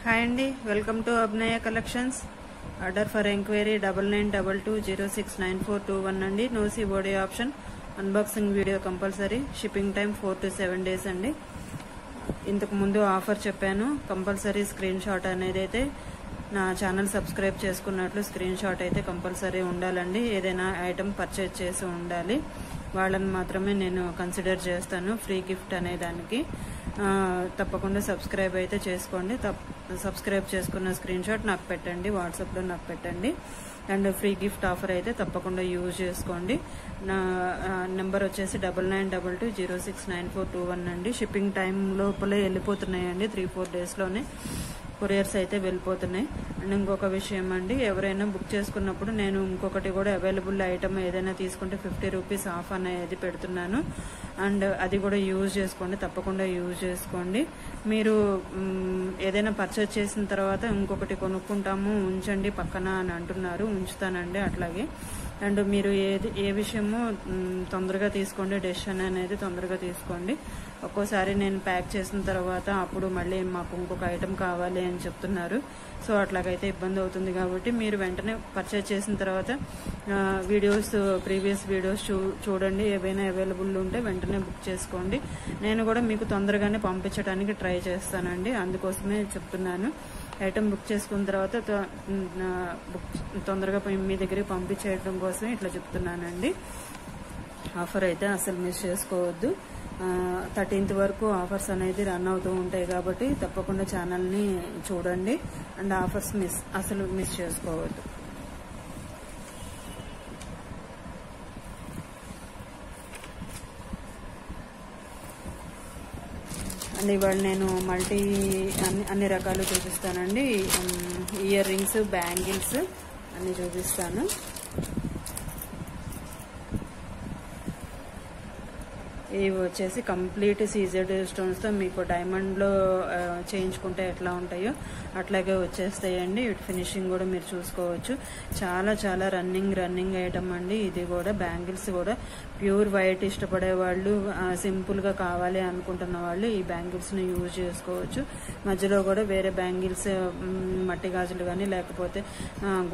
Hi అండి, welcome to Abhinaya collections. Order for enquiry 9922069421 అండి. No COD option. Unboxing video compulsory. Shipping time 4 to 7 days అండి. ఇంతకు ముందు offer చెప్పాను, కంపల్సరీ స్క్రీన్ షాట్ అనేది అయితే నా ఛానల్ సబ్స్క్రైబ్ చేసుకున్నట్లు స్క్రీన్ షాట్ అయితే కంపల్సరీ ఉండాలండి. ఏదైనా ఐటమ్ పర్చేజ్ చేసి ఉండాలి, వాళ్ళని మాత్రమే నేను కన్సిడర్ చేస్తాను ఫ్రీ గిఫ్ట్ అనే దానికి. తప్పకుండా సబ్స్క్రైబ్ అయితే చేసుకోండి. సబ్స్క్రైబ్ చేసుకున్న స్క్రీన్ షాట్ నాకు పెట్టండి, వాట్సాప్లో నాకు పెట్టండి. అండ్ ఫ్రీ గిఫ్ట్ ఆఫర్ అయితే తప్పకుండా యూజ్ చేసుకోండి. నా నెంబర్ వచ్చేసి 9922069421 అండి. షిప్పింగ్ టైం లోపలే వెళ్ళిపోతున్నాయండి, 3-4 daysలోనే కొరియర్స్ అయితే వెళ్ళిపోతున్నాయి. అండ్ ఇంకొక విషయం అండి, ఎవరైనా బుక్ చేసుకున్నప్పుడు నేను ఇంకొకటి కూడా అవైలబుల్ ఐటమ్ ఏదైనా తీసుకుంటే 50 రూపీస్ ఆఫ్ అనేది పెడుతున్నాను. అండ్ అది కూడా యూజ్ చేసుకోండి, తప్పకుండా యూజ్ చేసుకోండి. మీరు ఏదైనా పర్చేజ్ చేసిన తర్వాత ఇంకొకటి కొనుక్కుంటాము ఉంచండి పక్కన అని అంటున్నారు, ఉంచుతానండి అట్లాగే. అండ్ మీరు ఏ విషయమో తొందరగా తీసుకోండి, డెసిషన్ అనేది తొందరగా తీసుకోండి. ఒక్కోసారి నేను ప్యాక్ చేసిన తర్వాత అప్పుడు మళ్ళీ మాకు ఇంకొక ఐటమ్ కావాలి అని చెప్తున్నారు. సో అట్లాగైతే ఇబ్బంది అవుతుంది కాబట్టి మీరు వెంటనే పర్చేజ్ చేసిన తర్వాత ప్రీవియస్ వీడియోస్ చూడండి. ఏవైనా అవైలబుల్ ఉంటే వెంటనే బుక్ చేసుకోండి. నేను కూడా మీకు తొందరగానే పంపించడానికి ట్రై చేస్తానండి, అందుకోసమే చెప్తున్నాను. ఐటమ్ బుక్ చేసుకున్న తర్వాత తొందరగా మీ దగ్గరికి పంపించేయడం కోసమే ఇట్లా చెప్తున్నానండి. ఆఫర్ అయితే అసలు మిస్ చేసుకోవద్దు. 13th వరకు ఆఫర్స్ అనేది రన్ అవుతూ ఉంటాయి కాబట్టి తప్పకుండా ఛానల్ని చూడండి. అండ్ ఆఫర్స్ అసలు మిస్ చేసుకోవద్దు. అండ్ ఇవాళ నేను అన్ని రకాలు చూపిస్తానండి. ఇయర్ రింగ్స్, బ్యాంగిల్స్ అన్ని చూపిస్తాను. ఇవి వచ్చేసి కంప్లీట్ సీజెడ్ స్టోన్స్తో మీకు డైమండ్లో చేయించుకుంటే ఎట్లా ఉంటాయో అట్లాగే వచ్చేస్తాయండి. వీటి ఫినిషింగ్ కూడా మీరు చూసుకోవచ్చు. చాలా చాలా రన్నింగ్ ఐటమ్ అండి. ఇది కూడా బ్యాంగిల్స్ కూడా ప్యూర్ వైట్ ఇష్టపడే వాళ్ళు, సింపుల్గా కావాలి అనుకుంటున్న వాళ్ళు ఈ బ్యాంగిల్స్ని యూజ్ చేసుకోవచ్చు. మధ్యలో కూడా వేరే బ్యాంగిల్స్, మట్టి గాజులు కానీ లేకపోతే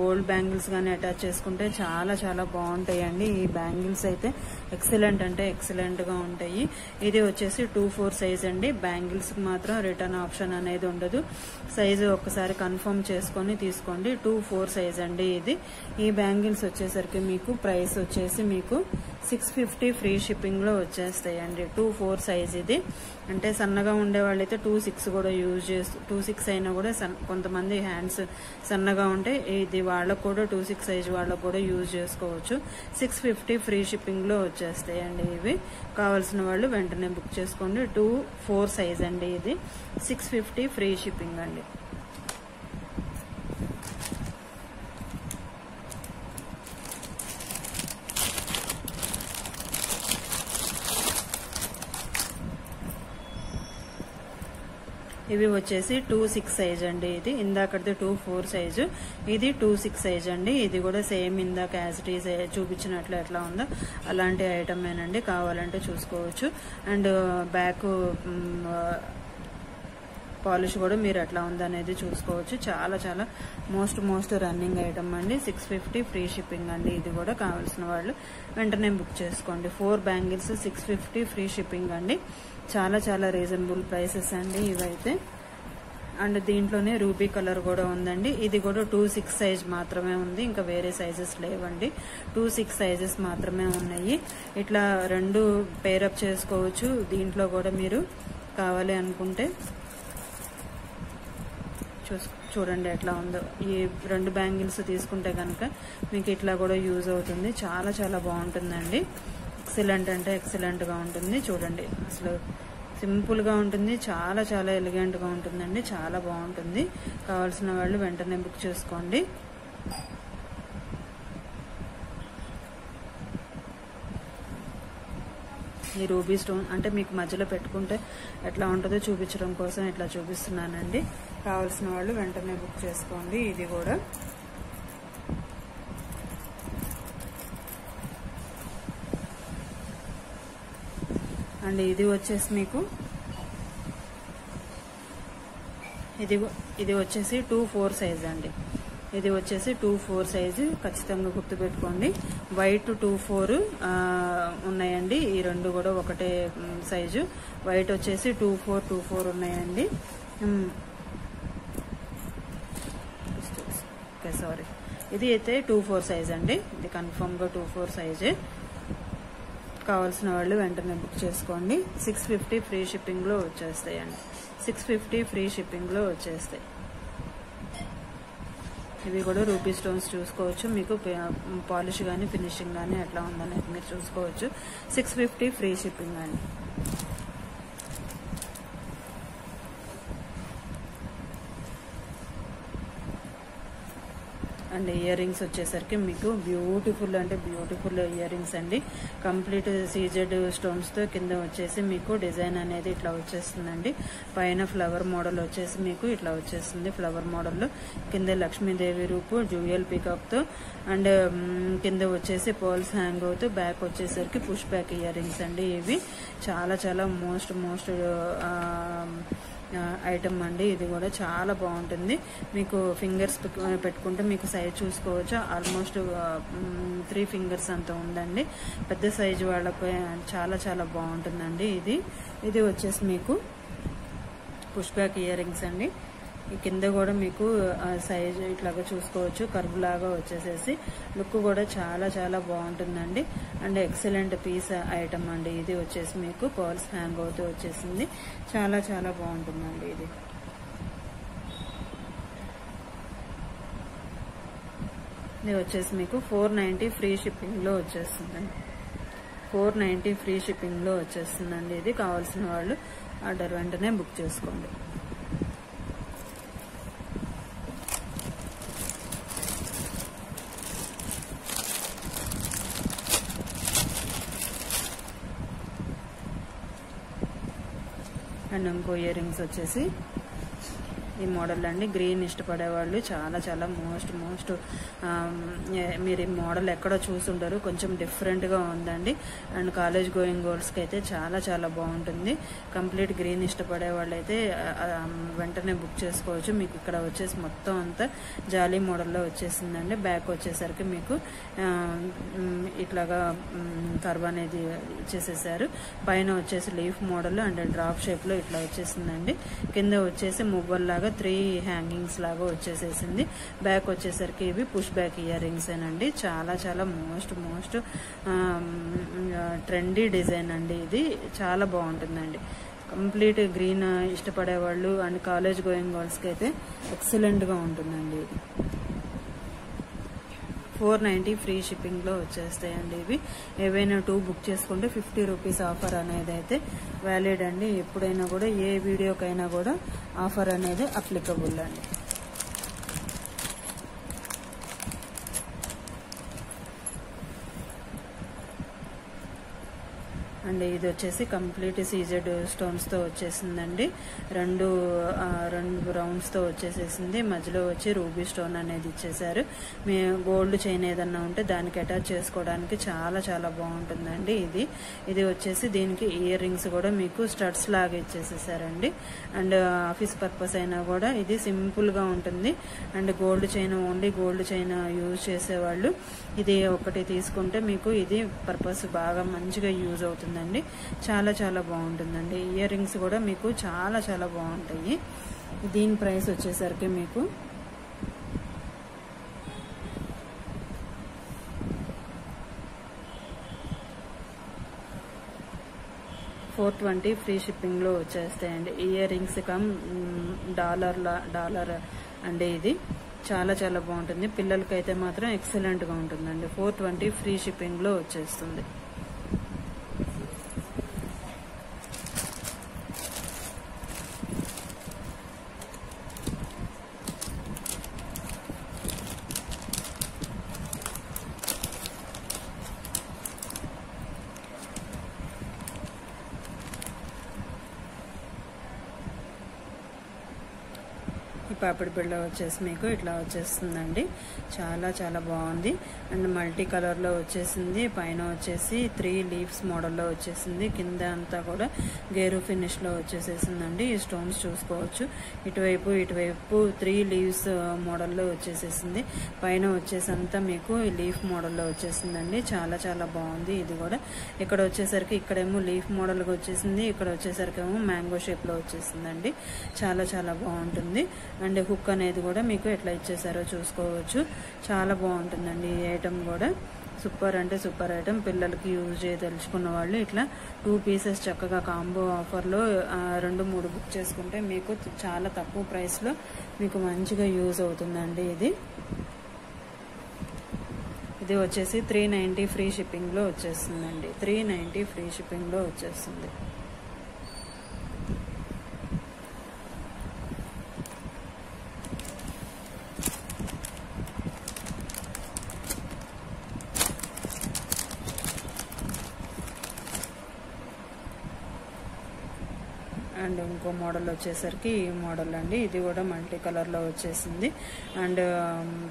గోల్డ్ బ్యాంగిల్స్ కానీ అటాచ్ చేసుకుంటే చాలా చాలా బాగుంటాయండి. ఈ బ్యాంగిల్స్ అయితే ఎక్సలెంట్ అంటే ఎక్సలెంట్గా ఉంటాయి. ఇది వచ్చేసి 2-4 సైజ్ అండి. బ్యాంగిల్స్ కి మాత్రం రిటర్న్ ఆప్షన్ అనేది ఉండదు. సైజు ఒక్కసారి కన్ఫర్మ్ చేసుకొని తీసుకోండి. 2-4 సైజ్ అండి ఇది. ఈ బ్యాంగిల్స్ వచ్చేసరికి మీకు ప్రైస్ వచ్చేసి మీకు 650 ఫ్రీ షిప్పింగ్ లో వచ్చేస్తాయండి. 2-4 సైజ్ ఇది. అంటే సన్నగా ఉండే వాళ్ళైతే 2-6 కూడా యూజ్ చేస్తూ 2-6 అయినా కూడా కొంతమంది హ్యాండ్స్ సన్నగా ఉంటే ఇది వాళ్ళకు కూడా 2-6 సైజ్ వాళ్ళకు కూడా యూజ్ చేసుకోవచ్చు. 650 ఫ్రీ షిప్పింగ్ లో వచ్చేస్తాయండి ఇవి. కావాల్సిన వాళ్ళు వెంటనే బుక్ చేసుకోండి. 2-4 సైజ్ అండి ఇది. 650 ఫ్రీ షిప్పింగ్ అండి. ఇవి వచ్చేసి 2-6 సైజ్ అండి. ఇది ఇందాకది 2-4 సైజు, ఇది 2-6 సైజ్ అండి. ఇది కూడా సేమ్ ఇందాక యాజ్ ఇట్ ఈజ్ చూపించినట్లు ఎట్లా ఉందో అలాంటి ఐటమేనండి. కావాలంటే చూసుకోవచ్చు. అండ్ బ్యాక్ పాలిష్ కూడా మీరు ఎట్లా ఉందనేది చూసుకోవచ్చు. చాలా చాలా మోస్ట్ రన్నింగ్ ఐటమ్ అండి. 650 ఫ్రీ షిప్పింగ్ అండి. ఇది కూడా కావాల్సిన వాళ్ళు వెంటనే బుక్ చేసుకోండి. 4 బ్యాంగిల్స్ 650 ఫ్రీ షిప్పింగ్ అండి. చాలా చాలా రీజనబుల్ ప్రైసెస్ అండి ఇవైతే. అండ్ దీంట్లోనే రూబీ కలర్ కూడా ఉందండి. ఇది కూడా 2-6 సైజ్ మాత్రమే ఉంది, ఇంకా వేరే సైజెస్ లేవండి. 2-6 సైజెస్ మాత్రమే ఉన్నాయి. ఇట్లా 2 పేరప్ చేసుకోవచ్చు. దీంట్లో కూడా మీరు కావాలి అనుకుంటే చూడండి ఎట్లా ఉందో. ఈ 2 బ్యాంగిల్స్ తీసుకుంటే కనుక మీకు ఇట్లా కూడా యూజ్ అవుతుంది. చాలా చాలా బాగుంటుందండి. ఎక్సలెంట్ అంటే ఎక్సలెంట్గా ఉంటుంది. చూడండి అసలు సింపుల్గా ఉంటుంది, చాలా చాలా ఎలిగెంట్గా ఉంటుందండి. చాలా బాగుంటుంది. కావాల్సిన వాళ్ళు వెంటనే బుక్ చేసుకోండి. ఈ రూబీ స్టోన్ అంటే మీకు మధ్యలో పెట్టుకుంటే ఎట్లా ఉంటుందో చూపించడం కోసం ఇట్లా చూపిస్తున్నానండి. కావాల్సిన వాళ్ళు వెంటనే బుక్ చేసుకోండి. ఇది కూడా అండ్ ఇది వచ్చేసి మీకు ఇది వచ్చేసి 2-4 సైజ్ అండి. ఇది వచ్చేసి 2-4 సైజు, ఖచ్చితంగా గుర్తుపెట్టుకోండి. వైట్ 2-4 ఉన్నాయండి. ఈ రెండు కూడా ఒకటే సైజు. వైట్ వచ్చేసి 2-4 ఉన్నాయండి. Okay, sorry. ఇది అయితే 2-4 సైజ్ అండి. ఇది కన్ఫర్మ్గా 2-4 సైజే. కావాల్సిన వాళ్ళు వెంటనే బుక్ చేసుకోండి. 650 ఫ్రీ షిప్పింగ్లో వచ్చేస్తాయండి. 650 ఫ్రీ షిప్పింగ్లో వచ్చేస్తాయి. ఇవి కూడా రూబీ స్టోన్స్ చూసుకోవచ్చు. మీకు పాలిష్ కానీ ఫినిషింగ్ కానీ ఎట్లా ఉందనేది మీరు చూసుకోవచ్చు. 650 ఫ్రీ షిప్పింగ్ అండి. అండ్ ఇయర్ రింగ్స్ వచ్చేసరికి మీకు బ్యూటిఫుల్ అంటే బ్యూటిఫుల్ ఇయర్ రింగ్స్ అండి. కంప్లీట్ సీజెడ్ స్టోన్స్తో కింద వచ్చేసి మీకు డిజైన్ అనేది ఇట్లా వచ్చేస్తుందండి. పైన ఫ్లవర్ మోడల్ వచ్చేసి మీకు ఇట్లా వచ్చేస్తుంది. ఫ్లవర్ మోడల్లో కింద లక్ష్మీదేవి రూపు జ్యూయల్ పీకాక్తో అండ్ కింద వచ్చేసి పర్ల్స్ హ్యాంగ్ అవుతూ బ్యాక్ వచ్చేసరికి పుష్ బ్యాక్ ఇయర్ రింగ్స్ అండి. ఇవి చాలా చాలా మోస్ట్ ఐటమ్ అండి. ఇది కూడా చాలా బాగుంటుంది. మీకు ఫింగర్స్ పెట్టుకుంటే మీకు సైజ్ చూసుకోవచ్చు. ఆల్మోస్ట్ 3 ఫింగర్స్ అంత ఉందండి. పెద్ద సైజు వాళ్ళకి చాలా చాలా బాగుంటుందండి. ఇది వచ్చేసి మీకు పుష్ బ్యాక్ ఇయర్ రింగ్స్ అండి. ఈ కింద కూడా మీకు సైజ్ ఇట్లాగా చూసుకోవచ్చు. కర్వ్ లాగా వచ్చేసేసి లుక్ కూడా చాలా చాలా బాగుంటుందండి. అండ్ ఎక్సలెంట్ పీస్ ఐటమ్ అండి. ఇది వచ్చేసి మీకు పర్ల్స్ హ్యాంగ్ అవుతూ వచ్చేసింది. చాలా చాలా బాగుంటుందండి. ఇది వచ్చేసి మీకు 490 ఫ్రీ షిప్పింగ్లో వచ్చేస్తుందండి. 490 ఫ్రీ షిప్పింగ్లో వచ్చేస్తుందండి. ఇది కావాల్సిన వాళ్ళు ఆర్డర్ వెంటనే బుక్ చేసుకోండి. అండ్ ఇంకో ఇయర్ రింగ్స్ వచ్చేసి ఈ మోడల్ అండి. గ్రీన్ ఇష్టపడే వాళ్ళు చాలా చాలా మోస్ట్ మీరు ఈ మోడల్ ఎక్కడో చూసుంటారు. కొంచెం డిఫరెంట్గా ఉందండి. అండ్ కాలేజ్ గోయింగ్ గర్ల్స్కి అయితే చాలా చాలా బాగుంటుంది. కంప్లీట్ గ్రీన్ ఇష్టపడే వాళ్ళు అయితే వెంటనే బుక్ చేసుకోవచ్చు. మీకు ఇక్కడ వచ్చేసి మొత్తం అంతా జాలీ మోడల్లో వచ్చేసిందండి. బ్యాక్ వచ్చేసరికి మీకు ఇట్లాగా కర్వ్ అనేది చేసేసారు. పైన వచ్చేసి లీఫ్ మోడల్ అండ్ డ్రాప్ షేప్లో ఇట్లా వచ్చేసిందండి. కింద వచ్చేసి మువ్వల్లాగా 3 హ్యాంగింగ్స్ లాగా వచ్చేసేసింది. బ్యాక్ వచ్చేసరికి ఇవి పుష్ బ్యాక్ ఇయర్ రింగ్స్ ఏనండి. చాలా చాలా మోస్ట్ ట్రెండీ డిజైన్ అండి. ఇది చాలా బాగుంటుందండి. కంప్లీట్ గ్రీన్ ఇష్టపడే వాళ్ళు అండ్ కాలేజ్ గోయింగ్ గర్ల్స్కి అయితే ఎక్సలెంట్గా ఉంటుందండి. ఇది 490 ఫ్రీ షిప్పింగ్లో వచ్చేస్తాయండి. ఇవి ఏవైనా 2 బుక్ చేసుకుంటే 50 రూపీస్ ఆఫర్ అనేది అయితే వ్యాలిడ్ అండి. ఎప్పుడైనా కూడా ఏ వీడియోకైనా కూడా ఆఫర్ అనేది అప్లికబుల్ అండి. అండ్ ఇది వచ్చేసి కంప్లీట్ సీజెడ్ స్టోన్స్తో వచ్చేసిందండి. రెండు రౌండ్స్తో వచ్చేసేసింది. మధ్యలో వచ్చి రూబీ స్టోన్ అనేది ఇచ్చేసారు. మీ గోల్డ్ చైన్ ఏదన్నా ఉంటే దానికి అటాచ్ చేసుకోవడానికి చాలా చాలా బాగుంటుందండి. ఇది వచ్చేసి దీనికి ఇయర్ రింగ్స్ కూడా మీకు స్టడ్స్ లాగా ఇచ్చేసేసారండి. అండ్ ఆఫీస్ పర్పస్ అయినా కూడా ఇది సింపుల్గా ఉంటుంది. And gold chain only gold chain use చేసేవాళ్ళు ఇది ఒకటి తీసుకుంటే మీకు ఇది పర్పస్ బాగా మంచిగా యూజ్ అవుతుంది. చాలా చాలా బాగుంటుందండి. ఇయర్ రింగ్స్ కూడా మీకు చాలా చాలా బాగుంటాయి. దీని ప్రైస్ వచ్చేసరికి మీకు 420 ఫ్రీ షిప్పింగ్లో వచ్చేస్తాయండి. ఇయర్ రింగ్స్ కమ్ డాలర్ అండి. ఇది చాలా చాలా బాగుంటుంది. పిల్లలకైతే మాత్రం ఎక్సలెంట్గా ఉంటుందండి. 420 ఫ్రీ షిప్పింగ్లో వచ్చేస్తుంది. ఈ పాపిడి బిళ్ళ వచ్చేసి మీకు ఇట్లా వచ్చేస్తుందండి. చాలా చాలా బాగుంది. అండ్ మల్టీ కలర్లో వచ్చేసింది. పైన వచ్చేసి 3 లీవ్స్ మోడల్లో వచ్చేసింది. కింద అంతా కూడా గేరు ఫినిష్లో వచ్చేసేసిందండి. ఈ స్టోన్స్ చూసుకోవచ్చు. ఇటువైపు 3 లీవ్స్ మోడల్లో వచ్చేసేసింది. పైన వచ్చేసి అంతా మీకు లీఫ్ మోడల్లో వచ్చేసిందండి. చాలా చాలా బాగుంది. ఇది కూడా ఇక్కడ వచ్చేసరికి ఇక్కడేమో లీఫ్ మోడల్గా వచ్చేసింది. ఇక్కడ వచ్చేసరికి ఏమో మ్యాంగో షేప్లో వచ్చేసిందండి. చాలా చాలా బాగుంటుంది. అండ్ హుక్ అనేది కూడా మీకు ఎట్లా ఇచ్చేసారో చూసుకోవచ్చు. చాలా బాగుంటుందండి ఈ ఐటమ్ కూడా. సూపర్ అంటే సూపర్ ఐటమ్. పిల్లలకి యూజ్ చేయదలుచుకున్న వాళ్ళు ఇట్లా 2 పీసెస్ చక్కగా కాంబో ఆఫర్లో 2-3 బుక్ చేసుకుంటే మీకు చాలా తక్కువ ప్రైస్లో మీకు మంచిగా యూజ్ అవుతుందండి. ఇది వచ్చేసి 390 ఫ్రీ షిప్పింగ్లో వచ్చేస్తుందండి. 390 ఫ్రీ షిప్పింగ్లో వచ్చేస్తుంది. అండ్ ఇంకో మోడల్ వచ్చేసరికి ఈ మోడల్ అండి. ఇది కూడా మల్టీ కలర్లో వచ్చేసింది. అండ్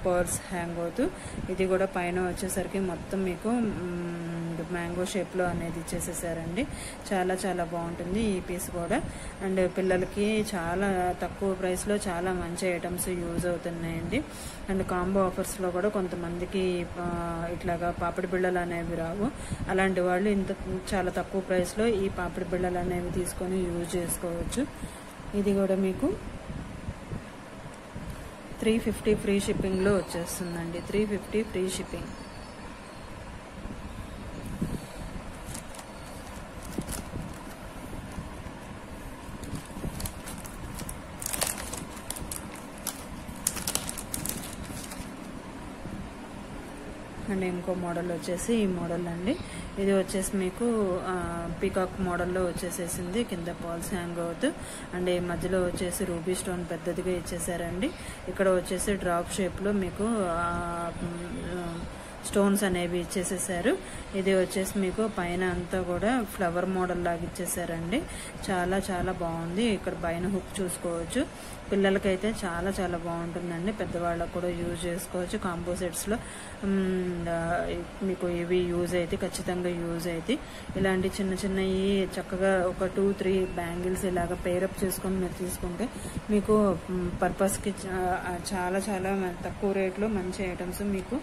పర్ల్స్ హ్యాంగ్ అవుతూ ఇది కూడా పైన వచ్చేసరికి మొత్తం మీకు మ్యాంగో షేప్లో అనేది ఇచ్చేసేసారండి. చాలా చాలా బాగుంటుంది ఈ పీస్ కూడా. అండ్ పిల్లలకి చాలా తక్కువ ప్రైస్లో చాలా మంచి ఐటమ్స్ యూజ్ అవుతున్నాయండి. అండ్ కాంబో ఆఫర్స్లో కూడా కొంతమందికి ఇట్లాగా పాపిడి బిళ్ళలు అనేవి రావు. అలాంటి వాళ్ళు చాలా తక్కువ ప్రైస్లో ఈ పాపిడి బిళ్ళలు అనేవి తీసుకొని యూజ్ చేసుకోవచ్చు. ఇది కూడా మీకు 350 ఫ్రీ షిప్పింగ్లో వచ్చేస్తుందండి. 350 ఫ్రీ షిప్పింగ్. అండ్ ఇంకో మోడల్ వచ్చేసి ఈ మోడల్ అండి. ఇది వచ్చేసి మీకు పీకాక్ మోడల్లో వచ్చేసేసింది. కింద పాల్స్ హ్యాంగ్ అవుతూ అండ్ ఈ మధ్యలో వచ్చేసి రూబీ స్టోన్ పెద్దదిగా ఇచ్చేసారండి. ఇక్కడ వచ్చేసి డ్రాప్ షేప్లో మీకు స్టోన్స్ అనేవి ఇచ్చేసేసారు. ఇది వచ్చేసి మీకు పైన అంతా కూడా ఫ్లవర్ మోడల్ లాగా ఇచ్చేసారండి. చాలా చాలా బాగుంది. ఇక్కడ పైన హుక్ చూసుకోవచ్చు. పిల్లలకైతే చాలా చాలా బాగుంటుందండి. పెద్దవాళ్ళకు కూడా యూజ్ చేసుకోవచ్చు. కాంబో సెట్స్లో మీకు ఇవి యూజ్ అయితే ఖచ్చితంగా యూజ్ అయితే ఇలాంటి చిన్న చిన్నవి చక్కగా ఒక 2-3 బ్యాంగిల్స్ ఇలాగ పేరప్ చేసుకొని మీరు తీసుకుంటే మీకు పర్పస్కి చాలా చాలా తక్కువ రేట్లో మంచి ఐటమ్స్ మీకు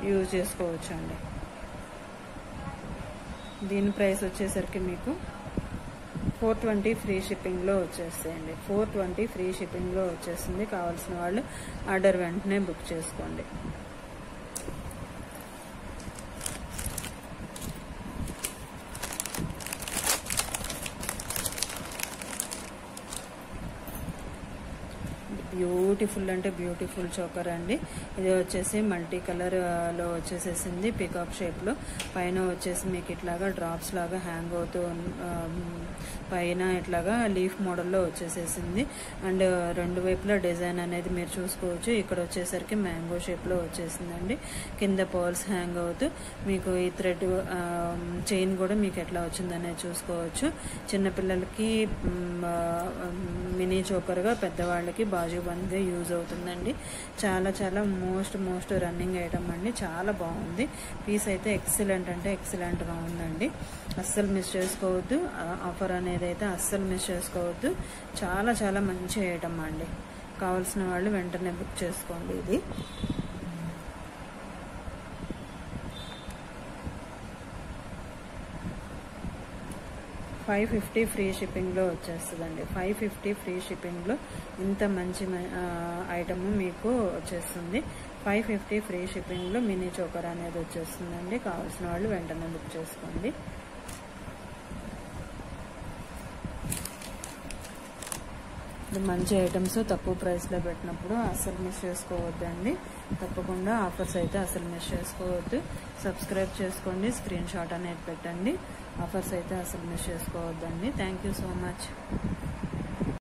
యూజ్ చేసుకోవచ్చు అండి. దీని ప్రైస్ వచ్చేసరికి మీకు 420 ఫ్రీ షిప్పింగ్లో వచ్చేస్తాయండి. 420 ఫ్రీ షిప్పింగ్లో వచ్చేస్తుంది. కావాల్సిన వాళ్ళు ఆర్డర్ వెంటనే బుక్ చేసుకోండి. బ్యూటిఫుల్ అంటే బ్యూటిఫుల్ చోకర్ అండి. ఇది వచ్చేసి మల్టీ కలర్లో వచ్చేసేసింది. పీకాక్ షేప్లో పైన వచ్చేసి మీకు ఇట్లాగా డ్రాప్స్ లాగా హ్యాంగ్ అవుతూ పైన ఇట్లాగా లీఫ్ మోడల్లో వచ్చేసేసింది. అండ్ 2 వైపులా డిజైన్ అనేది మీరు చూసుకోవచ్చు. ఇక్కడ వచ్చేసరికి మ్యాంగో షేప్లో వచ్చేసిందండి. కింద పర్ల్స్ హ్యాంగ్ అవుతూ మీకు ఈ థ్రెడ్ చైన్ కూడా మీకు ఎట్లా వచ్చిందనేది చూసుకోవచ్చు. చిన్నపిల్లలకి మినీ చోకర్గా, పెద్దవాళ్ళకి బాజు బంద్గా యూజ్ అవుతుందండి. చాలా చాలా మోస్ట్ రన్నింగ్ ఐటమ్ అండి. చాలా బాగుంది. పీస్ అయితే ఎక్సలెంట్ అంటే ఎక్సలెంట్గా ఉందండి. అస్సలు మిస్ చేసుకోవద్దు. ఆఫర్ అనేది అయితే అస్సలు మిస్ చేసుకోవద్దు. చాలా చాలా మంచి ఐటమ్ అండి. కావాల్సిన వాళ్ళు వెంటనే బుక్ చేసుకోండి. ఇది 550 ఫ్రీ షిప్పింగ్లో వచ్చేస్తుందండి. 550 ఫ్రీ షిప్పింగ్లో ఇంత మంచి ఐటమ్ మీకు వచ్చేస్తుంది. 550 ఫ్రీ షిప్పింగ్లో మినీ చోకర్ అనేది వచ్చేస్తుందండి. కావాల్సిన వాళ్ళు వెంటనే బుక్ చేసుకోండి. మంచి ఐటమ్స్ తక్కువ ప్రైస్లో పెట్టినప్పుడు అస్సలు మిస్ చేసుకోవద్దండి. తప్పకుండా ఆఫర్స్ అయితే అస్సలు మిస్ చేసుకోవద్దు. సబ్స్క్రైబ్ చేసుకోండి. స్క్రీన్ షాట్ అనేది పెట్టండి. ఆఫర్స్ అయితే అస్సలు మిస్ చేసుకోవద్దండి. Thank you so much.